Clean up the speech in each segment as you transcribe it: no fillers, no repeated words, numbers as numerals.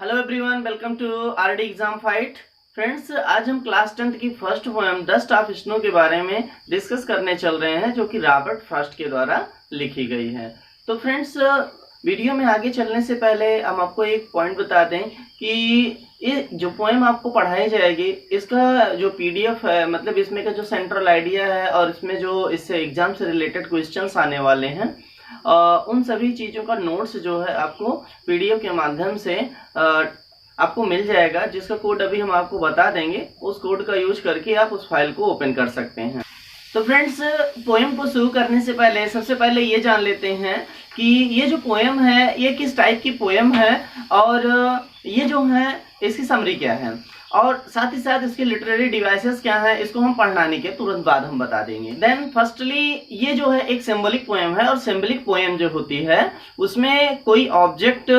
Hello everyone, welcome to RD exam fight. Friends, आज हम class 10th की first poem dust of snow के बारे में डिस्कस करने चल रहे हैं, जो कि रॉबर्ट फ्रॉस्ट के द्वारा लिखी गई है। तो फ्रेंड्स, वीडियो में आगे चलने से पहले हम आपको एक पॉइंट बता दें कि ये जो पोएम आपको पढ़ाई जाएगी, इसका जो पीडीएफ है, मतलब इसमें का जो सेंट्रल आइडिया है और इसमें जो इससे एग्जाम से रिलेटेड क्वेश्चंस आने वाले हैं, उन सभी चीज़ों का नोट्स जो है आपको पीडीएफ के माध्यम से आपको मिल जाएगा, जिसका कोड अभी हम आपको बता देंगे। उस कोड का यूज करके आप उस फाइल को ओपन कर सकते हैं। तो फ्रेंड्स, पोएम को शुरू करने से पहले सबसे पहले ये जान लेते हैं कि ये जो पोएम है ये किस टाइप की पोएम है और ये जो है इसकी समरी क्या है, और साथ ही साथ इसके लिटरेरी डिवाइसेस क्या है, इसको हम पढ़ाने के तुरंत बाद हम बता देंगे। देन फर्स्टली, ये जो है एक सिंबॉलिक पोएम है, और सिंबॉलिक पोएम जो होती है उसमें कोई ऑब्जेक्ट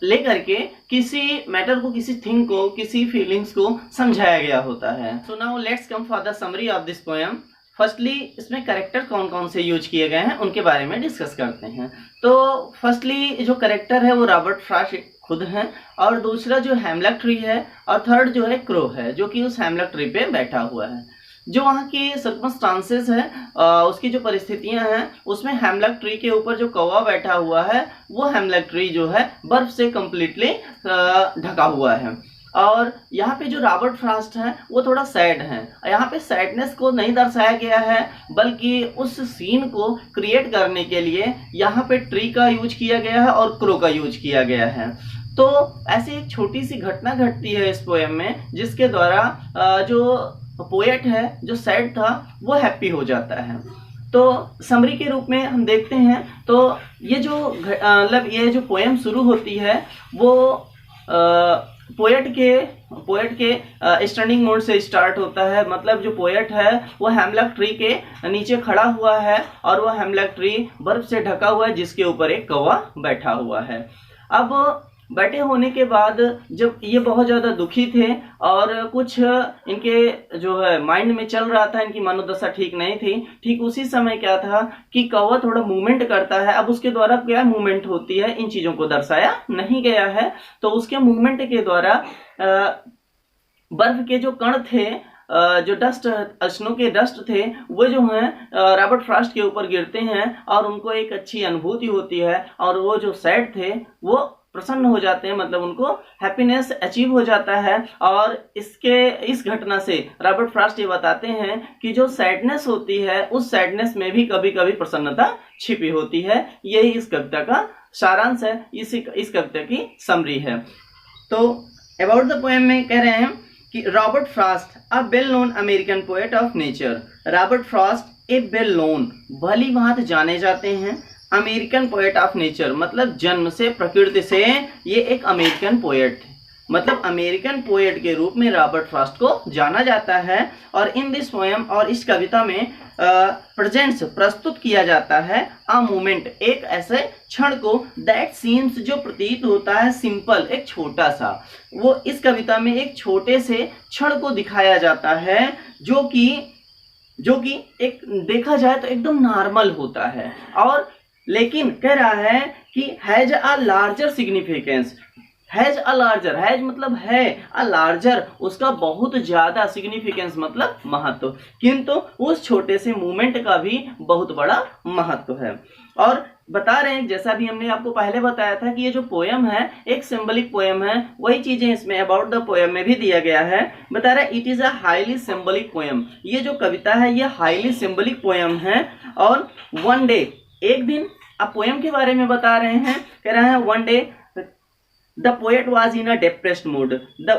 लेकर के किसी मैटर को, किसी थिंग को, किसी फीलिंग्स को समझाया गया होता है। So now let's come for the summary of this poem. Firstly, इसमें कैरेक्टर कौन कौन से यूज किए गए हैं उनके बारे में डिस्कस करते हैं। तो फर्स्टली जो कैरेक्टर है वो रॉबर्ट फ्रॉस्ट खुद हैं, और दूसरा जो हेमलॉक ट्री है, और थर्ड जो है क्रो है, जो कि उस हेमलॉक ट्री पे बैठा हुआ है। जो वहाँ की सर्कमस्टांसेस है, उसकी जो परिस्थितियां हैं, उसमें हेमलॉक ट्री के ऊपर जो कौवा बैठा हुआ है वो हेमलॉक ट्री जो है बर्फ से कंप्लीटली ढका हुआ है। और यहाँ पे जो रॉबर्ट फ्रॉस्ट है वो थोड़ा सैड है। यहाँ पे सैडनेस को नहीं दर्शाया गया है, बल्कि उस सीन को क्रिएट करने के लिए यहाँ पे ट्री का यूज किया गया है और क्रो का यूज किया गया है। तो ऐसी एक छोटी सी घटना घटती है इस पोएम में, जिसके द्वारा जो पोएट है, जो सैड था, वो हैप्पी हो जाता है। तो समरी के रूप में हम देखते हैं तो ये जो मतलब ये जो पोएम शुरू होती है वो पोएट के स्टैंडिंग मोड से स्टार्ट होता है। मतलब जो पोएट है वो हेमलॉक ट्री के नीचे खड़ा हुआ है, और वो हेमलॉक ट्री बर्फ से ढका हुआ है, जिसके ऊपर एक कौवा बैठा हुआ है। अब बैठे होने के बाद जब ये बहुत ज़्यादा दुखी थे और कुछ इनके जो है माइंड में चल रहा था, इनकी मनोदशा ठीक नहीं थी, ठीक उसी समय क्या था कि कौवा थोड़ा मूवमेंट करता है। अब उसके द्वारा क्या मूवमेंट होती है, इन चीज़ों को दर्शाया नहीं गया है। तो उसके मूवमेंट के द्वारा बर्फ के जो कण थे, जो डस्ट, स्नो के डस्ट थे, वो जो है रॉबर्ट फ्रॉस्ट के ऊपर गिरते हैं, और उनको एक अच्छी अनुभूति होती है, और वो जो सैड थे वो प्रसन्न हो जाते हैं, मतलब उनको हैप्पीनेस अचीव हो जाता है। और इस घटना से रॉबर्ट फ्रॉस्ट ये बताते हैं कि जो सैडनेस होती है, उस सैडनेस में भी कभी कभी प्रसन्नता छिपी होती है। यही इस कविता का सारांश है, इस कविता की समरी है। तो अबाउट द पोएम में कह रहे हैं कि Robert Frost, a well known American poet of nature. Robert Frost A well known, भली भांति जाने जाते हैं, अमेरिकन पोएट ऑफ नेचर, मतलब जन्म से, प्रकृति से ये एक अमेरिकन पोएट थे। मतलब अमेरिकन पोएट के रूप में रॉबर्ट फ्रॉस्ट को जाना जाता है। और इन दिस पोएम, और इस कविता में प्रेजेंट्स, प्रस्तुत किया जाता है अ मोमेंट, एक ऐसे क्षण को, दैट सीम्स, जो प्रतीत होता है, सिंपल, एक छोटा सा। वो इस कविता में एक छोटे से क्षण को दिखाया जाता है, जो कि एक देखा जाए तो एकदम नॉर्मल होता है, और लेकिन कह रहा है कि has a larger significance. Has a larger, has मतलब है, अ लार्जर उसका बहुत ज्यादा, सिग्निफिकेंस मतलब महत्व, किंतु उस छोटे से मूवमेंट का भी बहुत बड़ा महत्व है। और बता रहे हैं, जैसा भी हमने आपको पहले बताया था कि ये जो पोएम है एक सिंबॉलिक पोएम है, वही चीजें इसमें अबाउट द पोएम में भी दिया गया है। बता रहा है it is a highly symbolic poem. ये जो कविता है ये हाईली सिंबॉलिक पोएम है। और वन डे, एक दिन, अब पोएम के बारे में बता रहे हैं, कह रहे हैं one day the poet was in a depressed mood.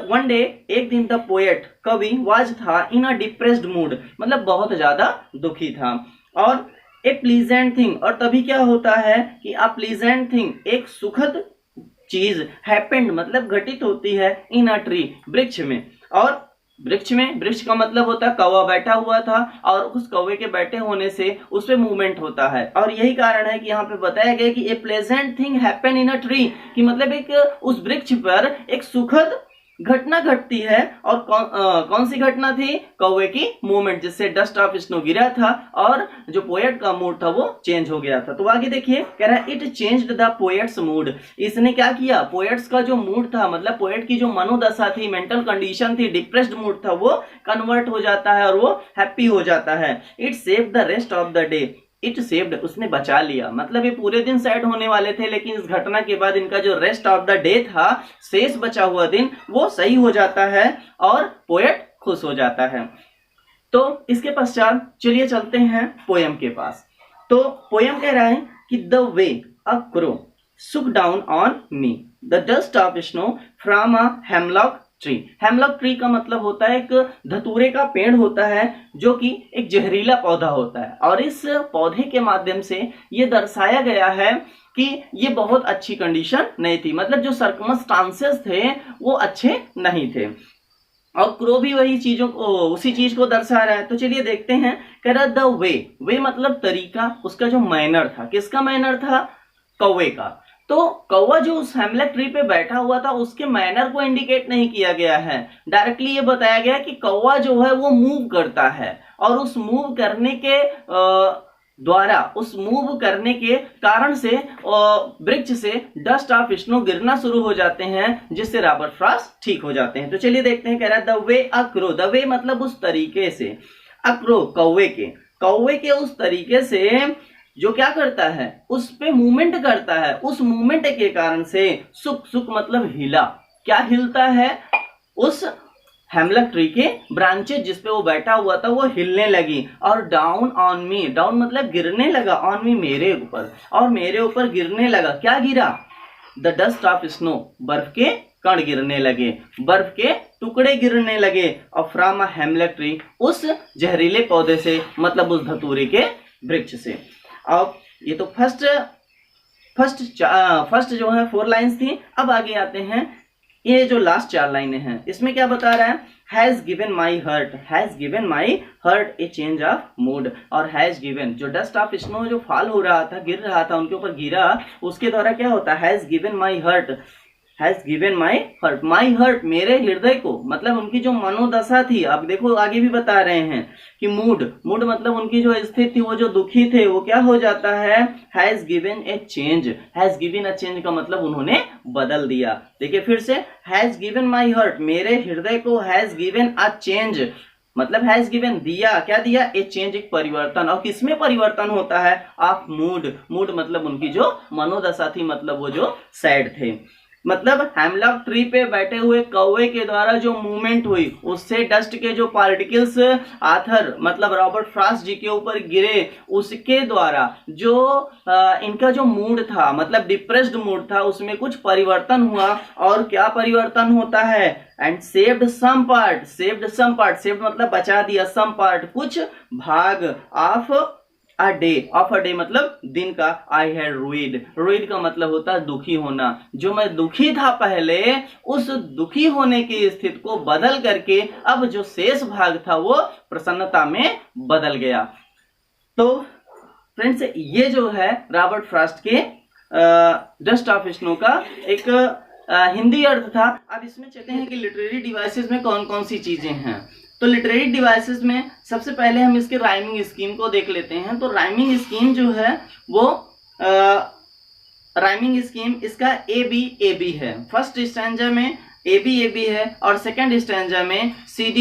One day, एक दिन, द पोएट, कवि, वाज था, इन अ डिप्रेस्ड मूड, मतलब बहुत ज्यादा दुखी था। और ए प्लीजेंट थिंग, और तभी क्या होता है कि अ प्लीजेंट थिंग, एक सुखद चीज, हैपेंड मतलब घटित होती है, इन अ ट्री, वृक्ष में। और वृक्ष का मतलब होता है कौवा बैठा हुआ था, और उस कौवे के बैठे होने से उस पे मूवमेंट होता है। और यही कारण है कि यहाँ पे बताया गया कि ए pleasant thing happen in a tree, कि मतलब एक उस वृक्ष पर एक सुखद घटना घटती है और कौन सी घटना थी? कौवे की मूवमेंट, जिससे डस्ट ऑफ स्नो गिरा था और जो पोएट का मूड था वो चेंज हो गया था। तो आगे देखिए, कह रहा है it changed the poets mood. इसने क्या किया? पोएट्स का जो मूड था, मतलब पोएट की जो मनोदशा थी, मेंटल कंडीशन थी, डिप्रेस्ड मूड था, वो कन्वर्ट हो जाता है और वो हैप्पी हो जाता है। It saved the rest of the day. It saved, उसने बचा लिया, मतलब ये पूरे दिन सैड होने वाले थे, लेकिन इस घटना के बाद इनका जो रेस्ट ऑफ द डे था, शेष बचा हुआ दिन, वो सही हो जाता है और पोएट खुश हो जाता है। तो इसके पश्चात चलिए चलते हैं पोयम के पास। तो पोयम कह रहा है कि द वे अ क्रो सुक down on me the dust of snow from a hemlock tree. Hemlock tree का मतलब होता है एक धतूरे का पेड़ होता है, जो कि एक जहरीला पौधा होता है, और इस पौधे के माध्यम से ये दर्शाया गया है कि ये बहुत अच्छी कंडीशन नहीं थी, मतलब जो सर्कमस्टांसेस थे वो अच्छे नहीं थे, और क्रो भी वही चीजों को, उसी चीज को दर्शा रहा है। तो चलिए देखते हैं। कह रहा द वे मतलब तरीका, उसका जो मैनर था, किसका मैनर था? कौवे का। तो कौवा जो उस हेमलॉक ट्री पे बैठा हुआ था, उसके मैनर को इंडिकेट नहीं किया गया है, डायरेक्टली ये बताया गया कि कौवा जो है वो मूव करता है, और उस मूव करने के द्वारा, उस मूव करने के कारण से वृक्ष से डस्ट ऑफ स्नो गिरना शुरू हो जाते हैं, जिससे रॉबर्ट फ्रॉस्ट ठीक हो जाते हैं। तो चलिए देखते हैं। कह रहा है the way a crow, the way मतलब उस तरीके से, अ क्रो कौवे के उस तरीके से जो क्या करता है, उस पे मूवमेंट करता है, उस मूवमेंट के कारण से सुक मतलब हिला, क्या हिलता है? उस हेमलॉक ट्री के ब्रांचेस जिसपे वो बैठा हुआ था वो हिलने लगी, और डाउन ऑन मी, डाउन मतलब गिरने लगा, ऑन मी मेरे ऊपर, और मेरे ऊपर गिरने लगा, क्या गिरा? द डस्ट ऑफ स्नो, बर्फ के कण गिरने लगे, बर्फ के टुकड़े गिरने लगे, और फ्रॉम अ हेमलॉक ट्री, उस जहरीले पौधे से, मतलब उस धतूरे के वृक्ष से। अब ये तो फर्स्ट जो है 4 लाइन्स थी। अब आगे आते हैं, ये जो लास्ट 4 लाइनें हैं, इसमें क्या बता रहा है? Has given my hurt A change of mood, और हैज गिवन, जो डस्ट ऑफ स्नो जो फॉल हो रहा था, गिर रहा था, उनके ऊपर गिरा, उसके द्वारा क्या होता है? हैज गिवन माई हर्ट, मेरे हृदय को, मतलब उनकी जो मनोदशा थी। अब देखो आगे भी बता रहे हैं कि मूड मतलब उनकी जो स्थिति थी, वो जो दुखी थे, वो क्या हो जाता है? हैज गिवन ए चेंज का मतलब उन्होंने बदल दिया। देखिए फिर से, हैज गिवन माई हर्ट, मेरे हृदय को, हैज गिवन अ चेंज मतलब हैज गिवन दिया, क्या दिया? ए चेंज, एक परिवर्तन। और किसमें परिवर्तन होता है? ऑफ मूड मतलब उनकी जो मनोदशा थी, मतलब वो जो सैड थे। मतलब हेमलॉक ट्री पे बैठे हुए कौवे के द्वारा जो मूवमेंट हुई, उससे डस्ट के जो पार्टिकल्स आर्थर मतलब रॉबर्ट फ्रॉस्ट जी के ऊपर गिरे, उसके द्वारा जो इनका जो मूड था, मतलब डिप्रेस्ड मूड था, उसमें कुछ परिवर्तन हुआ। और क्या परिवर्तन होता है? एंड सेव्ड सम पार्ट मतलब बचा दिया, सम पार्ट कुछ भाग, ऑफ अ डे मतलब दिन का। आई हैड रूइड का मतलब होता है दुखी होना। जो मैं दुखी था पहले, उस दुखी होने की स्थिति को बदल करके अब जो शेष भाग था वो प्रसन्नता में बदल गया। तो फ्रेंड्स, ये जो है रॉबर्ट फ्रॉस्ट के डस्ट ऑफ स्नो का एक हिंदी अर्थ था। अब इसमें चलते हैं कि लिटरेरी डिवाइसेस में कौन कौन सी चीजें हैं। तो लिटरेरी डिवाइसेस में सबसे पहले हम इसके राइमिंग स्कीम को देख लेते हैं। तो राइमिंग स्कीम जो है वो राइमिंग स्कीम इसका ए बी है। फर्स्ट स्टैंजा में ए बी है और सेकंड स्टैंजा में सी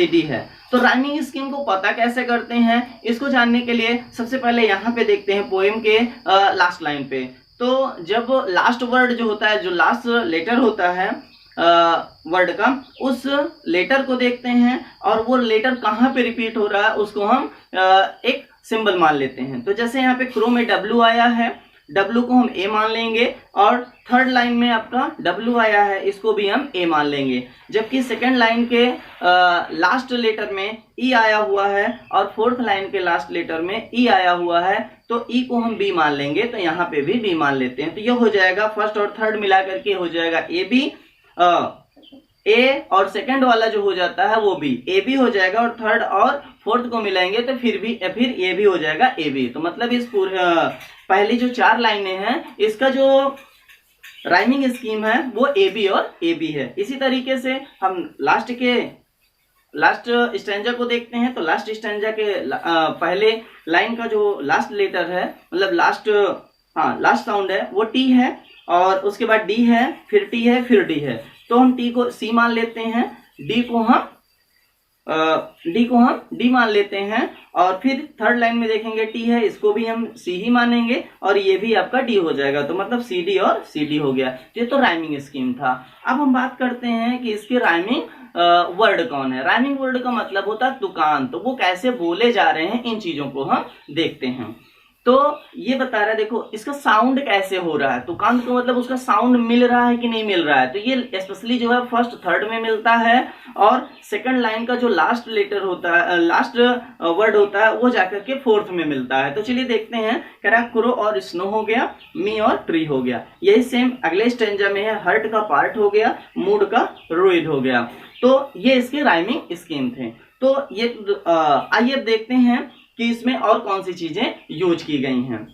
डी है। तो राइमिंग स्कीम को पता कैसे करते हैं, इसको जानने के लिए सबसे पहले यहाँ पे देखते हैं पोएम के लास्ट लाइन पे। तो जब लास्ट वर्ड जो होता है, जो लास्ट लेटर होता है वर्ड का, उस लेटर को देखते हैं और वो लेटर कहाँ पे रिपीट हो रहा है उसको हम एक सिंबल मान लेते हैं। तो जैसे यहाँ पे क्रो में W आया है, W को हम A मान लेंगे, और थर्ड लाइन में आपका W आया है, इसको भी हम A मान लेंगे। जबकि सेकंड लाइन के लास्ट लेटर में E आया हुआ है और फोर्थ लाइन के लास्ट लेटर में E आया हुआ है, तो E को हम B मान लेंगे। तो यहाँ पे भी B मान लेते हैं। तो ये हो जाएगा फर्स्ट और थर्ड मिला करके हो जाएगा ए, और सेकंड वाला जो हो जाता है वो भी ए बी हो जाएगा, और थर्ड और फोर्थ को मिलाएंगे तो फिर ये भी हो जाएगा ए बी। तो मतलब इस पूरे पहली जो 4 लाइनें हैं, इसका जो राइमिंग स्कीम है वो ए बी और ए बी है। इसी तरीके से हम लास्ट स्टैंजा को देखते हैं। तो लास्ट स्टैंजा के पहले लाइन का जो लास्ट लेटर है, मतलब लास्ट साउंड है वो टी है, और उसके बाद डी है, फिर टी है, फिर डी है। तो हम टी को सी मान लेते हैं, डी को हम डी मान लेते हैं, और फिर थर्ड लाइन में देखेंगे टी है, इसको भी हम सी ही मानेंगे, और ये भी आपका डी हो जाएगा। तो मतलब सी डी और सी डी हो गया। ये तो राइमिंग स्कीम था। अब हम बात करते हैं कि इसके राइमिंग वर्ड कौन है। राइमिंग वर्ड का मतलब होता है दुकान। तो वो कैसे बोले जा रहे हैं, इन चीजों को हम देखते हैं। तो ये बता रहा है, देखो इसका साउंड कैसे हो रहा है। तुकांत को मतलब उसका साउंड मिल रहा है कि नहीं मिल रहा है। तो ये स्पेशली जो है फर्स्ट थर्ड में मिलता है, और सेकंड लाइन का जो लास्ट लेटर होता है, लास्ट वर्ड होता है, वो जाकर के फोर्थ में मिलता है। तो चलिए देखते हैं। कह रहा है क्रो और स्नो हो गया, मी और ट्री हो गया। यही सेम अगले स्टेंजा में है, हर्ट का पार्ट हो गया, मूड का रूइड हो गया। तो ये इसके राइमिंग स्कीम थे। तो ये आइए अब देखते हैं कि इसमें और कौन सी चीजें यूज की गई हैं।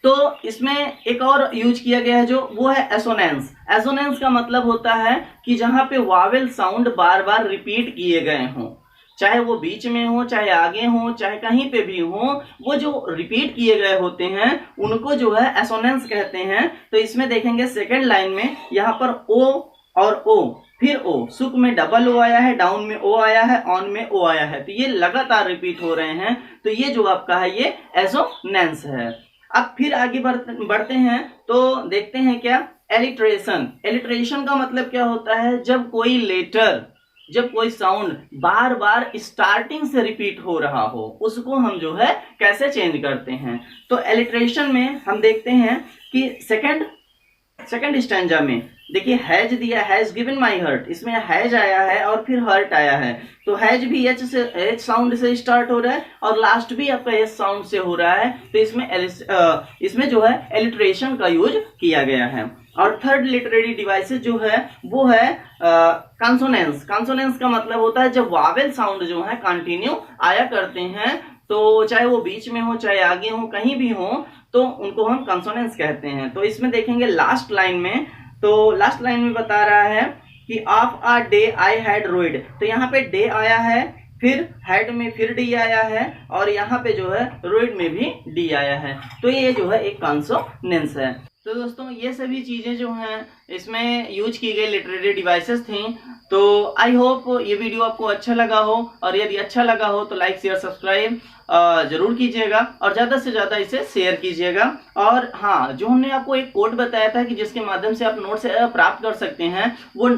तो इसमें एक और यूज किया गया है जो वो है एसोनेंस। एसोनेंस का मतलब होता है कि जहां पे वावेल साउंड बार बार रिपीट किए गए हों, चाहे वो बीच में हो, चाहे आगे हो, चाहे कहीं पे भी हो, वो जो रिपीट किए गए होते हैं उनको जो है एसोनेंस कहते हैं। तो इसमें देखेंगे सेकेंड लाइन में यहाँ पर ओ और ओ, फिर ओ, सुक में डबल ओ आया है, डाउन में ओ आया है, ऑन में ओ आया है। तो ये लगातार रिपीट हो रहे हैं। तो ये जो आपका है ये एसोनेंस है। अब फिर आगे बढ़ते हैं तो देखते हैं क्या एलिट्रेशन। एलिट्रेशन का मतलब क्या होता है, जब कोई साउंड बार बार स्टार्टिंग से रिपीट हो रहा हो, उसको हम जो है कैसे चेंज करते हैं। तो एलिट्रेशन में हम देखते हैं कि सेकंड स्टैंजा में देखिए हैज दिया, हैज गिवन माई हर्ट, इसमें हैज आया है और फिर हर्ट आया है। तो हैज भी एच साउंड से स्टार्ट हो रहा है, और लास्ट भी आपका एच साउंड से हो रहा है। तो इसमें जो है एलिट्रेशन का यूज किया गया है। और थर्ड लिटरेरी डिवाइसेस जो है वो है कॉन्सोनेंस। कॉन्सोनेंस का मतलब होता है जब वावेल साउंड जो है कंटिन्यू आया करते हैं, तो चाहे वो बीच में हो, चाहे आगे हो, कहीं भी हो, तो उनको हम कॉन्सोनेंस कहते हैं। तो इसमें देखेंगे लास्ट लाइन में, तो लास्ट लाइन में बता रहा है कि of a day I had rowed. तो यहाँ पे डे आया है, फिर हैड में फिर डी आया है, और यहाँ पे जो है रोइड में भी डी आया है। तो ये जो है एक कॉन्सोनेंस है। तो दोस्तों ये सभी चीजें जो हैं इसमें यूज की गई लिटरेरी डिवाइसेस थी। तो आई होप ये वीडियो आपको अच्छा लगा हो, और यदि अच्छा लगा हो तो लाइक शेयर सब्सक्राइब जरूर कीजिएगा, और ज्यादा से ज्यादा इसे शेयर कीजिएगा। और हाँ, जो हमने आपको एक कोड बताया था कि जिसके माध्यम से आप नोट्स प्राप्त कर सकते हैं, वो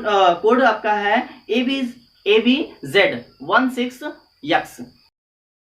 कोड आपका है ABZ16X।